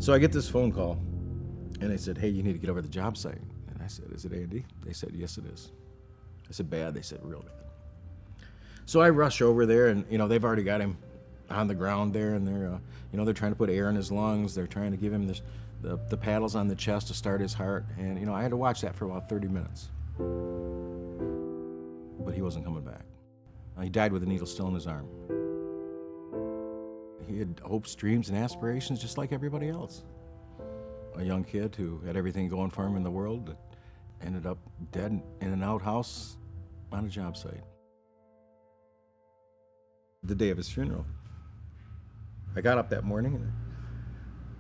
So I get this phone call, and they said, hey, you need to get over to the job site. And I said, is it Andy? They said, yes, it is. I said, bad? They said, real bad. So I rush over there, and, they've already got him on the ground there, and they're trying to put air in his lungs. They're trying to give him the paddles on the chest to start his heart. And, I had to watch that for about 30 minutes. But he wasn't coming back. He died with a needle still in his arm. He had hopes, dreams, and aspirations just like everybody else. A young kid who had everything going for him in the world that ended up dead in an outhouse on a job site. The day of his funeral, I got up that morning and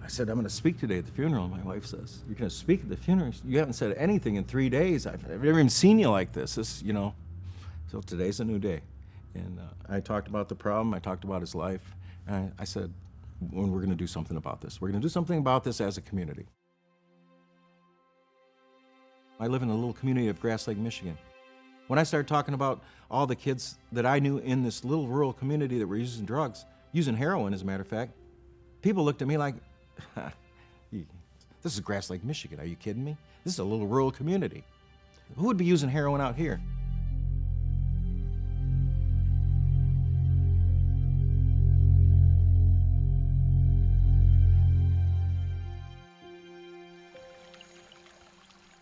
I said, I'm going to speak today at the funeral. And my wife says, you're going to speak at the funeral? You haven't said anything in 3 days. I've never even seen you like this. So today's a new day. And I talked about the problem. I talked about his life. And I said, we're going to do something about this. We're going to do something about this as a community. I live in a little community of Grass Lake, Michigan. When I started talking about all the kids that I knew in this little rural community that were using drugs, using heroin as a matter of fact, people looked at me like, this is Grass Lake, Michigan. Are you kidding me? This is a little rural community. Who would be using heroin out here?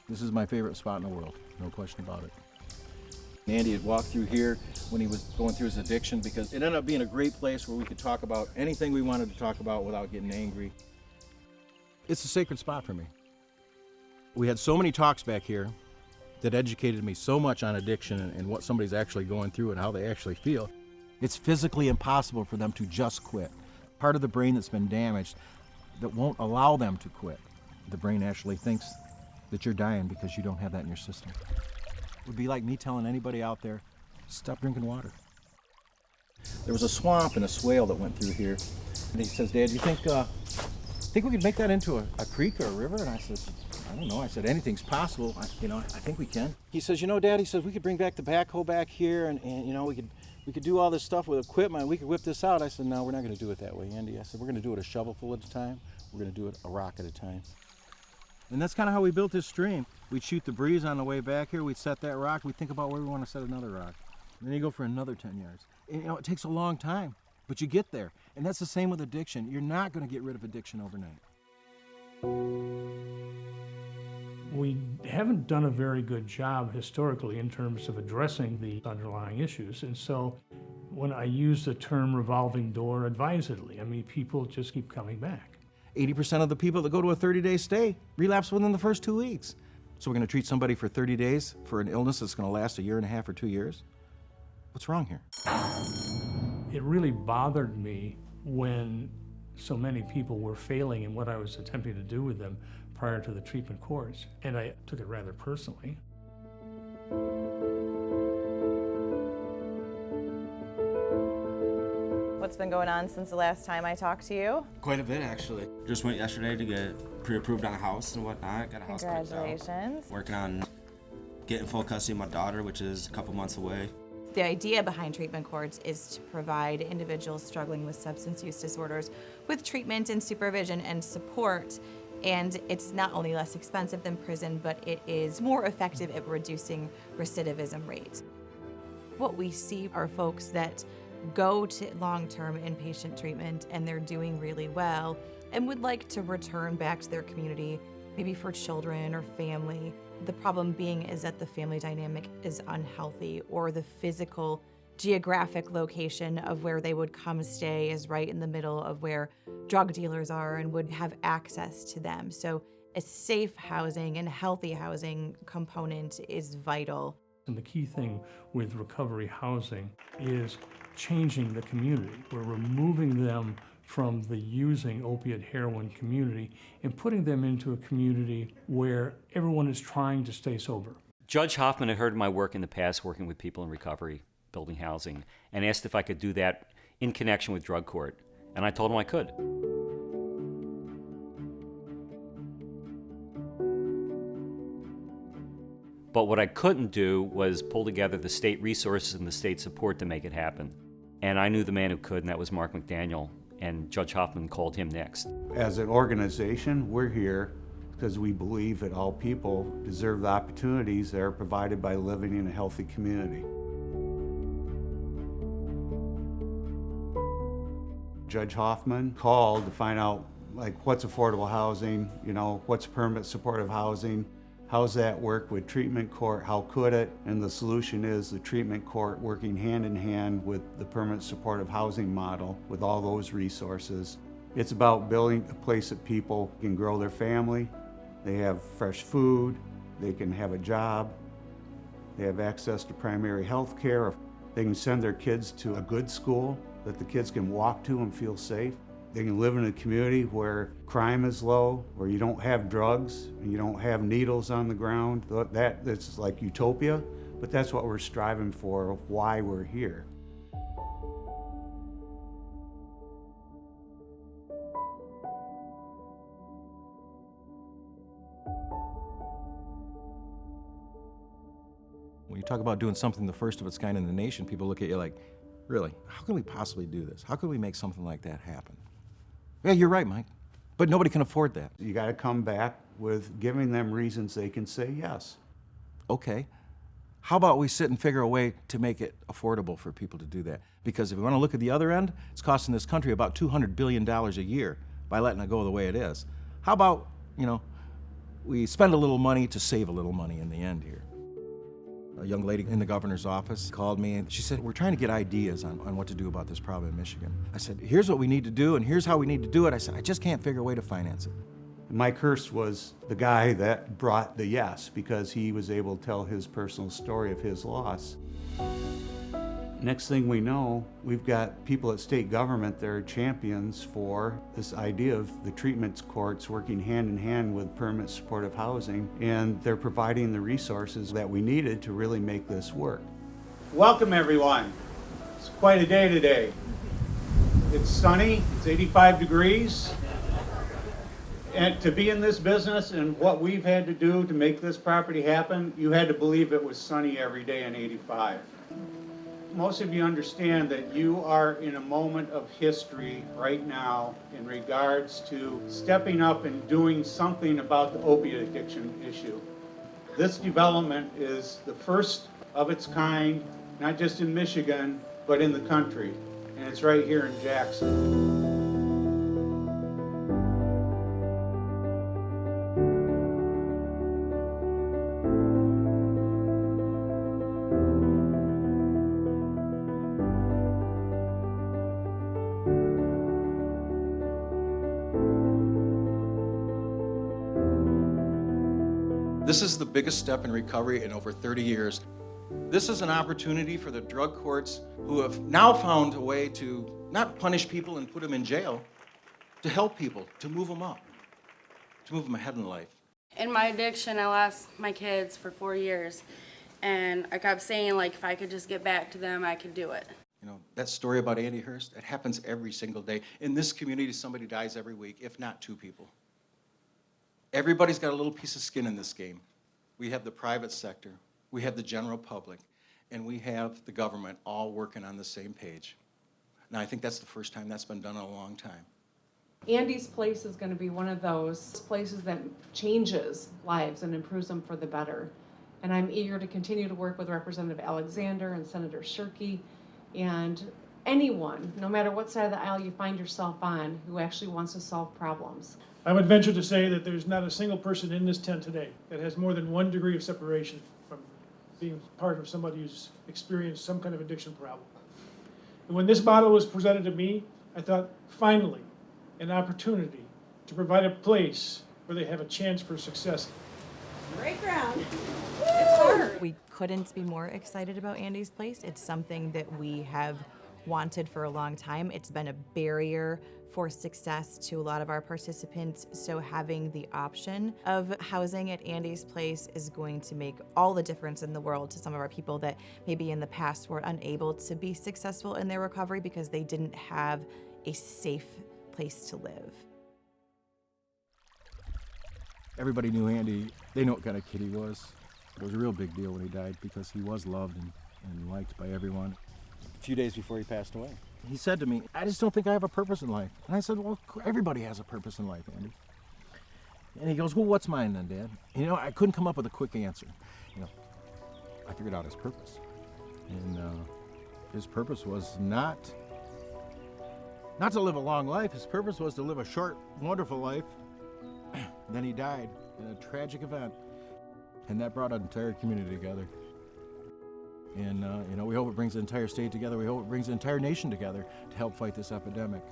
This is my favorite spot in the world, no question about it. Andy had walked through here when he was going through his addiction because it ended up being a great place where we could talk about anything we wanted to talk about without getting angry. It's a sacred spot for me. We had so many talks back here that educated me so much on addiction and what somebody's actually going through and how they actually feel. It's physically impossible for them to just quit. Part of the brain that's been damaged that won't allow them to quit. The brain actually thinks that you're dying because you don't have that in your system. It would be like me telling anybody out there, stop drinking water. There was a swamp and a swale that went through here. And he says, Dad, do you think we could make that into a creek or a river? And I said, I don't know. I said, anything's possible. I think we can. He says, Dad, he says, we could bring back the backhoe back here and we could do all this stuff with equipment. We could whip this out. I said, no, we're not going to do it that way, Andy. I said, we're going to do it a shovelful at a time. We're going to do it a rock at a time. And that's kind of how we built this stream. We'd shoot the breeze on the way back here. We'd set that rock. We'd think about where we want to set another rock. And then you go for another 10 yards. And, it takes a long time, but you get there. And that's the same with addiction. You're not going to get rid of addiction overnight. We haven't done a very good job historically in terms of addressing the underlying issues. And so when I use the term revolving door advisedly, people just keep coming back. 80% of the people that go to a 30-day stay relapse within the first 2 weeks. So we're going to treat somebody for 30 days for an illness that's going to last 1.5 years or 2 years? What's wrong here? It really bothered me when so many people were failing in what I was attempting to do with them prior to the treatment course, and I took it rather personally. What's been going on since the last time I talked to you? Quite a bit, actually. Just went yesterday to get pre-approved on a house and whatnot. Got a house picked out. Congratulations. Working on getting full custody of my daughter, which is a couple months away. The idea behind treatment courts is to provide individuals struggling with substance use disorders with treatment and supervision and support. And it's not only less expensive than prison, but it is more effective at reducing recidivism rates. What we see are folks that go to long-term inpatient treatment and they're doing really well and would like to return back to their community, maybe for children or family. The problem being is that the family dynamic is unhealthy, or the physical geographic location of where they would come stay is right in the middle of where drug dealers are and would have access to them. So a safe housing and healthy housing component is vital. And the key thing with recovery housing is changing the community. We're removing them from the using opiate heroin community and putting them into a community where everyone is trying to stay sober. Judge Hoffman had heard my work in the past working with people in recovery, building housing, and asked if I could do that in connection with drug court. And I told him I could. But what I couldn't do was pull together the state resources and the state support to make it happen. And I knew the man who could, and that was Mark McDaniel. and Judge Hoffman called him next. As an organization, we're here because we believe that all people deserve the opportunities that are provided by living in a healthy community. Judge Hoffman called to find out what's affordable housing, what's permanent supportive housing, how's that work with treatment court, how could it? And the solution is the treatment court working hand in hand with the permanent supportive housing model with all those resources. It's about building a place that people can grow their family, they have fresh food, they can have a job, they have access to primary health care, they can send their kids to a good school that the kids can walk to and feel safe. They can live in a community where crime is low, where you don't have drugs and you don't have needles on the ground. That's like utopia, but that's what we're striving for, why we're here. When you talk about doing something the first of its kind in the nation, people look at you like, really, how can we possibly do this? How can we make something like that happen? Yeah, you're right, Mike, but nobody can afford that. You got to come back with giving them reasons they can say yes. Okay, how about we sit and figure a way to make it affordable for people to do that? Because if we want to look at the other end, it's costing this country about $200 billion a year by letting it go the way it is. How about, we spend a little money to save a little money in the end here? A young lady in the governor's office called me and she said, we're trying to get ideas on what to do about this problem in Michigan. I said, here's what we need to do and here's how we need to do it. I said, I just can't figure a way to finance it. Mike Hurst was the guy that brought the yes because he was able to tell his personal story of his loss. Next thing we know, we've got people at state government that are champions for this idea of the treatment courts working hand in hand with permanent supportive housing, and they're providing the resources that we needed to really make this work. Welcome everyone. It's quite a day today. It's sunny, it's 85 degrees. And to be in this business and what we've had to do to make this property happen, you had to believe it was sunny every day in 85. Most of you understand that you are in a moment of history right now in regards to stepping up and doing something about the opiate addiction issue. This development is the first of its kind, not just in Michigan, but in the country, and it's right here in Jackson. This is the biggest step in recovery in over 30 years. This is an opportunity for the drug courts who have now found a way to not punish people and put them in jail, to help people, to move them up, to move them ahead in life. In my addiction, I lost my kids for 4 years, and I kept saying, if I could just get back to them, I could do it. That story about Andy Hurst, it happens every single day. In this community, somebody dies every week, if not 2 people. Everybody's got a little piece of skin in this game. We have the private sector, we have the general public, and we have the government all working on the same page. Now, I think that's the first time that's been done in a long time. Andy's place is going to be one of those places that changes lives and improves them for the better. And I'm eager to continue to work with Representative Alexander and Senator Shirkey and anyone, no matter what side of the aisle you find yourself on, who actually wants to solve problems. I would venture to say that there's not a single person in this tent today that has more than 1 degree of separation from being part of somebody who's experienced some kind of addiction problem. And when this model was presented to me, I thought, finally, an opportunity to provide a place where they have a chance for success. Great ground. It's hard. We couldn't be more excited about Andy's place. It's something that we have wanted for a long time. It's been a barrier for success to a lot of our participants, so having the option of housing at Andy's place is going to make all the difference in the world to some of our people that maybe in the past were unable to be successful in their recovery because they didn't have a safe place to live. Everybody knew Andy. They know what kind of kid he was. It was a real big deal when he died because he was loved and liked by everyone. A few days before he passed away, he said to me, I just don't think I have a purpose in life. And I said, well, everybody has a purpose in life, Andy. And he goes, well, what's mine then, Dad? You know, I couldn't come up with a quick answer. You know, I figured out his purpose. And his purpose was not to live a long life. His purpose was to live a short, wonderful life. Then he died in a tragic event. And that brought an entire community together. And, you know, we hope it brings the entire state together. We hope it brings the entire nation together to help fight this epidemic.